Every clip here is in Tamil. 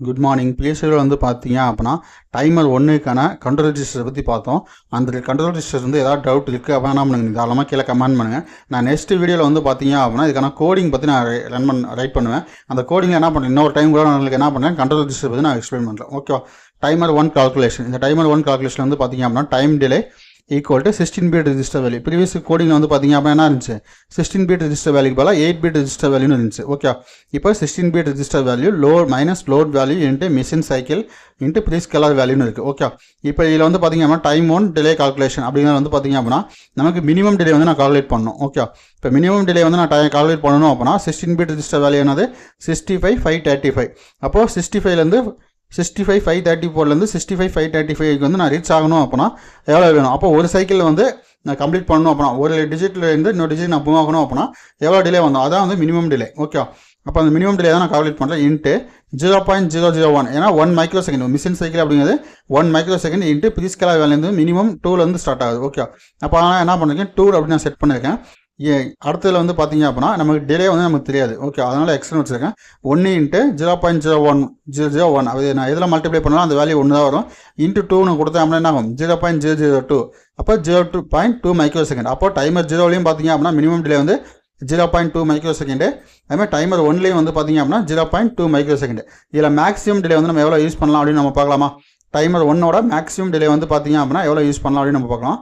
Good morning. பிஎஸ்சியில் வந்து பார்த்தீங்க அப்படின்னா டைமர் 1க்கான கண்ட்ரோல் ரெஜிஸ்டரை பற்றி பார்த்தோம். அந்த கண்ட்ரோல் ரெஜிஸ்டர் வந்து ஏதாவது டவுட் இருக்குது அப்படின்னா பண்ணுங்க, தாராளமாக கீழே கமெண்ட் பண்ணுங்கள். நான் நெக்ஸ்ட் வீடியோவில் வந்து பார்த்தீங்க அப்படின்னா இதுக்கான கோடிங் பற்றி நான் ரைட் பண்ணுவேன். அந்த கோடிங்கில் என்ன பண்ணுறேன், இன்னொரு டைம் கூட உங்களுக்கு என்ன பண்ணுறேன், கண்ட்ரோல் ரெஜிஸ்டர் பற்றி நான் எக்ஸ்பிளைன் பண்ணுறேன். ஓகேவா? Timer 1 calculation. இந்த டைமர் 1 கால்குலேஷன் வந்து பார்த்தீங்க அப்படின்னா time delay equal to 16-bit register value. Previous coding வந்து பார்த்தீங்க அப்படின்னா என்ன இருந்துச்சு, 16-bit ரெஜிஸ்டர் வேல்யூக்கு பதிலாக 8-bit ரெஜிஸ்டர் வேல்யூன்னு இருந்துச்சு. ஓகே, இப்போ 16-bit register value load value into machine cycle into prescaler வேல்யூன்னு இருக்குது. ஓகே, இப்போ இதில் வந்து பார்த்தீங்க அப்படின்னா டைம் 1 டிலே கால்குலேஷன் அப்படிங்கிறது வந்து பார்த்தீங்க அப்படின்னா நமக்கு மினிமம் டிலே வந்து நான் கால்குலேட் பண்ணணும். ஓகே, இப்போ மினிமம் டிலே வந்து நான் கால்குலேட் பண்ணணும் அப்படின்னா 16-bit ரெஜிஸ்டர் வேல்யூ என்னது 65,535. அப்போது 65லேருந்து 65,534லேருந்து 65,535 வந்து நான் ரீச் ஆகணும் அப்படின்னா எவ்வளோ வேணும்? அப்போ ஒரு சைக்கிள் வந்து நான் கம்ப்ளீட் பண்ணணும் அப்படின்னா ஒரு டிஜிட்லேருந்து இன்னொரு டிஜிட் நான் மூவ் ஆகணும் அப்படின்னா எவ்வளோ டிலே வந்தோம், அதான் வந்து மினிமம் டிலே. ஓகே, அப்போ அந்த மினிமம் டிலே தான் நான் கால்குலேட் பண்ணுறேன் இன்ட்டு 0.001. ஏன்னா 1 மைக்ரோ செகண்ட் மிஷின் சைக்கிள் அப்படிங்கிறது 1 microsecond into prescaler value minimum 2லேருந்து ஸ்டார்ட் ஆகுது. ஓகே, அப்போ நான் என்ன பண்ணிருக்கேன் 2 அப்படின்னு நான் செட் பண்ணியிருக்கேன். அடுத்ததில் வந்து பார்த்தீங்க அப்படின்னா நமக்கு டிலே வந்து நமக்கு தெரியாது. ஓகே, அதனால் எக்ஸ்ட்ரா வச்சுருக்கேன் 1 இன்ட்டு 0.001. அது நான் எதில் மல்டிப்ளை பண்ணாலும் அந்த வேல்யூ 1 தான் வரும். இன்ட்டு 2ன்னு கொடுத்தேன் அப்படின்னா என்ன ஆகும் 0.002. அப்போ 0.2 மைக்ரோ செகண்ட். அப்போ டைமர் 0லையும் பார்த்தீங்க அப்படின்னா மினிமம் டிலே வந்து 0.2 மைக்ரோ செகண்டு. அதுமாதிரி டைமர் 1லையும் வந்து பார்த்தீங்க அப்படின்னா 0.2 மைக்ரோ செகண்ட். இதில் மேக்ஸிமம் டிலே வந்து நம்ம எவ்வளோ யூஸ் பண்ணலாம் அப்படின்னு நம்ம பார்க்கலாமா? டைமர் 1ஓட மேக்ஸிமம் டிலே வந்து பார்த்தீங்க அப்படின்னா எவ்வளோ யூஸ் பண்ணலாம் அப்படின்னு நம்ம பார்க்கலாம்.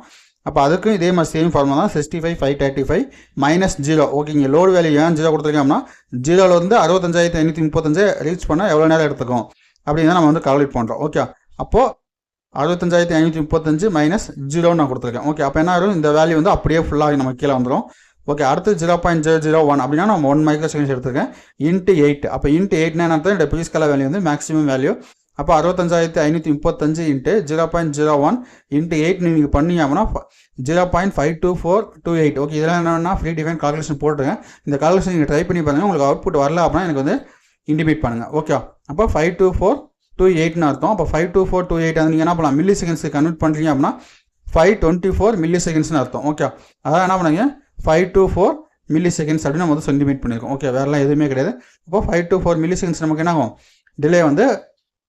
அப்போ அதுக்கும் இதே மாதிரி சேம் ஃபார்முலா தான் 65,535 மைனஸ் 0. ஓகேங்க, லோடு வேல்யூ ஏன் 0 கொடுத்துருக்கோம் அப்படின்னா 0லேருந்து 65,535 ரீச் பண்ணால் எவ்வளோ நேரம் எடுத்துக்கும் அப்படின்னு தான் நம்ம வந்து கால்குலேட் பண்ணுறோம். ஓகே, அப்போது 65,535 மைனஸ் 0 நான் கொடுத்துருக்கேன். ஓகே, அப்போ என்ன ஆகும், இந்த வேல்யூ வந்து அப்படியே ஃபுல்லாக நம்ம கீழே வந்துடும். ஓகே, அடுத்து 0.001 அப்படின்னா நம்ம 1 மைக்ரோ செகண்ட்ஸ் எடுத்துருக்கேன் இன்ட்டு 8. அப்போ இன்ட்டு 8னா என்ன அர்த்தம், இந்த ப்ரீஸ்கேலர் வேல்யூ வந்து மேக்ஸிமம் வேல்யூ. அப்போ 65,535 இன்ட்டு 0.01 இன்ட்டு 8 நீங்கள் பண்ணீங்க அப்படின்னா 0.52428. ஓகே, இதெல்லாம் என்னென்னா ஃப்ரீ டிஃபைன் கால்குலேஷன் போட்டுருக்கேன். இந்த கால்குலேஷன் நீங்கள் ட்ரை பண்ணி பாருங்கள். உங்களுக்கு அவுட்புட் வரல அப்படின்னா எனக்கு வந்து இண்டிமேட் பண்ணுங்கள். ஓகே, அப்போ 52428னு அர்த்தம். அப்போ 52428 அது நீங்கள் என்ன பண்ணலாம், மில்லி செகண்ட்ஸுக்கு கன்வெர்ட் பண்ணுறீங்க அப்படின்னா 524 மில்லி செகண்ட்ஸ்னு அர்த்தம். ஓகே, அதான் என்ன பண்ணுங்க 524 மில்லி செகண்ட்ஸ் அப்படின்னு நம்ம வந்து சென்டிமேட் பண்ணியிருக்கோம். ஓகே, வேறெல்லாம் எதுவுமே கிடையாது. இப்போ 524 மில்லி செகண்ட்ஸ் நமக்கு என்ன ஆகும், டிலே வந்து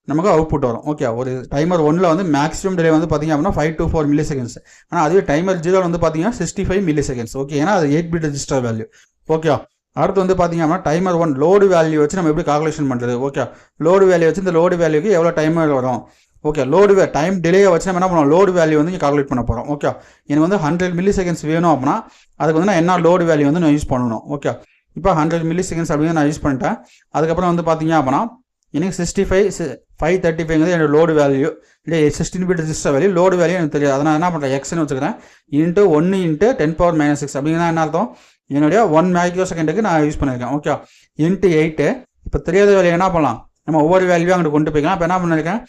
நமக்கு அவுட்புட் வரும். ஓகே, ஒரு டைமர் 1ல் வந்து மேக்ஸிமம் டிலே வந்து பார்த்தீங்க அப்படின்னா 524 மில்லி செகண்ட்ஸ். ஆனால் அதுவே டைமர் 0 வந்து பார்த்தீங்கன்னா 65 மில்லி செகண்ட்ஸ். ஓகே, ஏன்னா அது 8-bit ரெஜிஸ்டர் வேல்யூ. ஓகே, அடுத்து வந்து பார்த்தீங்க அப்படின்னா டைமர் 1 லோடு வேல்யூ வச்சு நம்ம எப்படி கால்குலேஷன் பண்ணுறது? ஓகே, லோடு வேல்யூ வச்சு இந்த லோடு வேல்யூக்கு எவ்வளோ டைமர் வரும்? ஓகே, டைம் டிலேயை வச்சு நம்ம என்ன பண்ணுவோம், லோடு வேல்யூ வந்து கால்குலேட் பண்ண போகிறோம். ஓகே, எனக்கு வந்து 100 மில்லி செகண்ட்ஸ் வேணும் அப்படின்னா அதுக்கு வந்து நான் என்ன லோடு வேல்யூ வந்து நான் யூஸ் பண்ணணும். ஓகே, இப்போ 100 மில்லி செகண்ட்ஸ் அப்படின்னு நான் யூஸ் பண்ணிட்டேன். அதுக்கப்புறம் வந்து பார்த்தீங்க அப்படின்னா எனக்கு 65,535 என்னோட லோடு வேல்யூ, இல்லை 16-bit register value load value எனக்கு தெரியாது. அதனால் என்ன பண்ணுறேன், எக்ஸ்ன்னு வச்சுக்கிறேன் இன்ட்டு 1 இன்ட்டு 10⁻⁻6 அப்படிங்கிறதா என்ன அர்த்தம், என்னுடைய 1 மைக்ரோ செகண்டுக்கு நான் யூஸ் பண்ணியிருக்கேன். Okay, into 8. இப்போ தெரியாத வேல்யூ என்ன பண்ணலாம், நம்ம ஒவ்வொரு வேல்யூ அங்கே கொண்டு போய்க்கலாம். இப்போ என்ன பண்ணியிருக்கேன்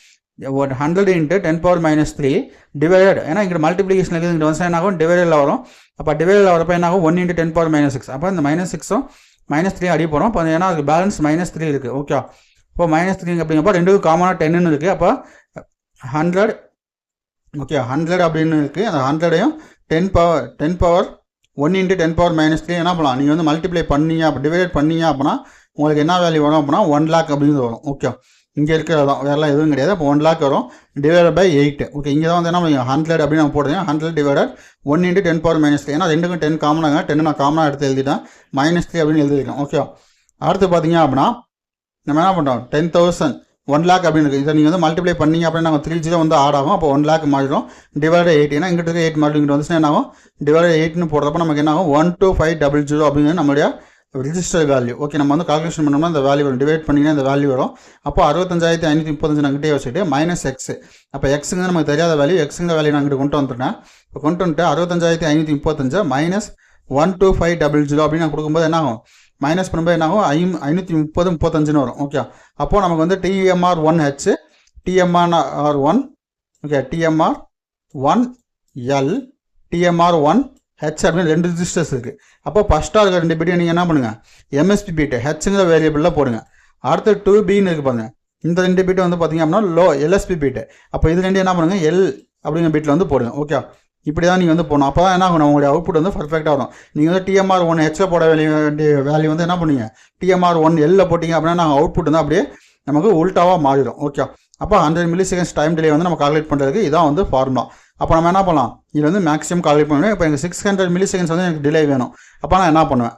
100 இன்ட்டு 10⁻⁻3 டிவைடட், ஏன்னா இங்கே மல்டிப்ளிகேஷன் இருக்குது, இங்கே வந்து என்ன ஆகும் டிவைடில் வரும். அப்போ டிவைடில் வரப்போ என்ன ஆகும் 1 இன்ட்டு 10⁻⁻6. அப்போ இந்த -6ம் -3 அடி போகிறோம். இப்போ ஏன்னா அதுக்கு பேலன்ஸ் -3 இருக்குது. ஓகே, இப்போ -3 அப்படிங்கப்போ ரெண்டுக்கும் காமனாக 10ன்னு இருக்குது. அப்போ 100. ஓகே, 100 அப்படின்னு இருக்குது. அந்த 100ஐயும் 10 1 இன்ட்டு 10⁻⁻3 என்ன பண்ணலாம், நீங்கள் வந்து மல்டிப்ளை பண்ணீங்க அப்போ டிவைட் பண்ணீங்க அப்படின்னா உங்களுக்கு என்ன வேல்யூ வரும் அப்படின்னா 1 lakh அப்படின்னு வரும். ஓகே, இங்கே இருக்கிறதான் வேறெல்லாம் எதுவும் கிடையாது. அப்போ 1 lakh வரும் டிவைட் பை 8. ஓகே, இங்கே தான் வந்து என்ன 100 அப்படின்னு நம்ம போடுறேன். 100 டிவைடட் 1 இன்ட்டு 10⁻⁻3. ஏன்னா ரெண்டுக்கும் 10 காமனாக 10 நான் காமனாக எடுத்து எழுதிட்டேன், -3 அப்படின்னு எழுதிருக்கேன். ஓகே, அடுத்து பார்த்தீங்க அப்படின்னா நம்ம என்ன பண்ணுறோம் 10,000 1 lakh அப்படின்னு இருக்குது. இதை நீங்கள் வந்து மல்டிப்ளை பண்ணீங்க அப்படின்னா நாங்கள் 3 0 வந்து ஆட் ஆகும். அப்போ 1 lakh மாறிடும் டிவைட் 8. ஏன்னா இங்கிட்ட இருக்க 8 மாறிடும், இங்கிட்ட வந்துச்சுன்னா என்ன ஆகும் டிவைட் 8ன்னு போடுறப்ப நமக்கு என்ன ஆகும் 12500 அப்படிங்கிறது நம்மளுடைய ரிஜிஸ்டர் வேல்யூ. ஓகே, நம்ம வந்து கால்குலேஷன் பண்ணோம்னா இந்த வேல்யூ வரும், டிவைட் பண்ணிங்கன்னா இந்த வேல்யூ வரும். அப்போ 65,535 நாங்கிட்டே வச்சுட்டு -x. அப்போ எக்ஸுங்க நமக்கு தெரியாத வேல்யூ, எக்ஸுங்கிற வேல்யூ நான் இங்கிட்ட கொண்டு வந்துட்டேன். இப்போ கொண்டு வந்துட்டு 65,535 -12500 அப்படின்னு நான் கொடுக்கும்போது என்ன ஆகும், மைனஸ் பண்ணும்போது என்ன ஆகும் 530-35 வரும். ஓகே, அப்போது நமக்கு வந்து TMR1H TMR1 okay TMR1L TMR1H அப்படின்னு 2 ரெஜிஸ்டர்ஸ் இருக்குது. அப்போ ஃபஸ்ட்டாக இருக்க 2 பிட்டை நீங்கள் என்ன பண்ணுங்கள் MSB பிட் ஹெச்ங்கிற வேரியபிளில் போடுங்க. அடுத்து 2Bன்னு இருக்கு பாருங்க, இந்த 2 பிட்டு வந்து பார்த்தீங்க அப்படின்னா LSB பிட்டு. அப்போ இது 2 என்ன பண்ணுங்கள் L அப்படிங்கிற பிட்டில் வந்து போடுங்க. ஓகே, இப்படி தான் நீங்கள் வந்து போகணும். அப்போ தான் என்ன ஆகும், உங்களுடைய அவுட்புட் வந்து பர்ஃபெக்டாக வரும். நீங்கள் வந்து TMR1H போட வேண்டிய வேல்யூ வந்து என்ன பண்ணுவீங்க TMR1L போட்டிங்க அப்படின்னா நாங்கள் அவுட்புட் வந்து அப்படியே நமக்கு உல்டாவாக மாறிடும். ஓகே, அப்போ 100 மில்லிசெகண்ட்ஸ் டைம் டிலே வந்து நம்ம கால்குலேட் பண்ணுறதுக்கு இதான் வந்து ஃபார்முலா. அப்போ நம்ம என்ன பண்ணலாம், இது வந்து மேக்ஸிமம் கால்குலேட் பண்ணுவேன். இப்போ எனக்கு 600 மில்லிசெகண்ட்ஸ் வந்து எனக்கு டிலே வேணும். அப்போ நான் என்ன பண்ணுவேன்,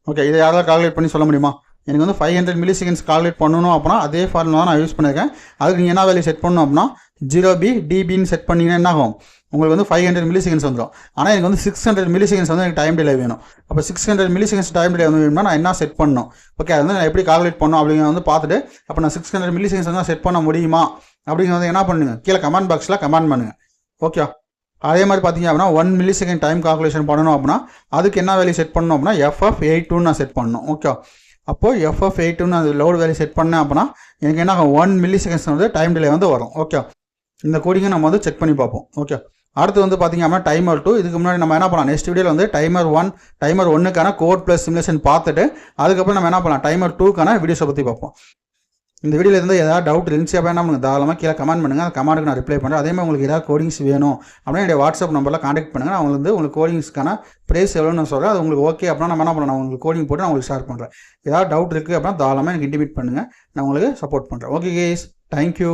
ஓகே, இதை யாராவது கால்குலேட் பண்ணி சொல்ல முடியுமா? எனக்கு வந்து 500 மில்லிசெகண்ட்ஸ் கால்குலேட் பண்ணணும் அப்படின்னா அதே ஃபார்முலா தான் நான் யூஸ் பண்ணியிருக்கேன். அதுக்கு நீங்கள் என்ன வேல்யூ செட் பண்ணணும் அப்படின்னா 0b dbன்னு செட் பண்ணிங்கன்னா என்ன ஆகும், உங்களுக்கு வந்து 500 மில்லிசெகண்ட்ஸ் வந்துடும். ஆனால் எனக்கு வந்து 600 மில்லிசெகண்ட்ஸ் வந்து எனக்கு டைம் டிலே வேணும். அப்போ 600 மில்லிசெகண்ட்ஸ் டைம் டிலே வந்து வேணும்னா நான் என்ன செட் பண்ணணும், ஓகே, அது வந்து நான் எப்படி கால்குலேட் பண்ணணும் அப்படிங்கிறத வந்து பார்த்துட்டு அப்போ நான் 600 மில்லிசெகண்ட்ஸ் வந்து செட் பண்ண முடியுமா அப்படிங்கிறத என்ன பண்ணுங்க, கீழே கமெண்ட் பாக்ஸில் கமெண்ட் பண்ணுங்கள். ஓகே, அதே மாதிரி பார்த்தீங்க அப்படின்னா 1 மில்லிசெகண்ட் டைம் கால்குலேஷன் பண்ணணும் அப்படின்னா அதுக்கு என்ன வேல்யூ செட் பண்ணணும் அப்படின்னா FF82 நான் செட் பண்ணணும். ஓகே, அப்போது FF82 அது லோடு வேல்யூ செட் பண்ணேன் அப்படின்னா எனக்கு என்ன ஆகும், 1 மில்லிசெகண்ட்ஸ் வந்து டைம் டிலே வந்து வரும். ஓகே, இந்த கோடிங்கை நம்ம வந்து செக் பண்ணி பார்ப்போம். ஓகே, அடுத்து வந்து பார்த்தீங்க அப்படின்னா டைமர் 2. இதுக்கு முன்னாடி நம்ம என்ன பண்ணலாம், நெக்ஸ்ட் வீடியோவில் வந்து டைமர் 1க்கான கோட் ப்ளஸ் சிமுலேஷன் பார்த்துட்டு அதுக்கப்புறம் நம்ம என்ன பண்ணலாம் டைமர் 2க்கான வீடியோஸை பற்றி பார்ப்போம். இந்த வீடியோவில் இருந்து ஏதாவது டவுட் இருந்துச்சு அப்படின்னா நமக்கு தாராளமாக கீழே கமெண்ட் பண்ணுங்கள். அந்த கமெண்ட்டுக்கு நான் ரிப்ளை பண்ணுறேன். அதேமாதிரி உங்களுக்கு ஏதாவது கோடிங்ஸ் வேணும் அப்படின்னா என்னுடைய வாட்ஸ்அப் நம்பரில் கான்டாக்ட் பண்ணுங்கள். நான் வந்து உங்களுக்கு கோடிங்ஸ்க்கான ப்ரைஸ் எவ்வளோன்னு நான் சொல்கிறேன். அது உங்களுக்கு ஓகே அப்படின்னா நம்ம என்ன பண்ணலாம், நான் உங்களுக்கு கோடிங் போட்டு நான் உங்களுக்கு ஷேர் பண்ணுறேன். ஏதாவது டவுட் இருக்குது அப்படின்னா தாராளமாக எனக்கு இன்டிமேட் பண்ணுங்கள், நான் உங்களுக்கு சப்போர்ட் பண்ணுறேன். Okay guys, thank you.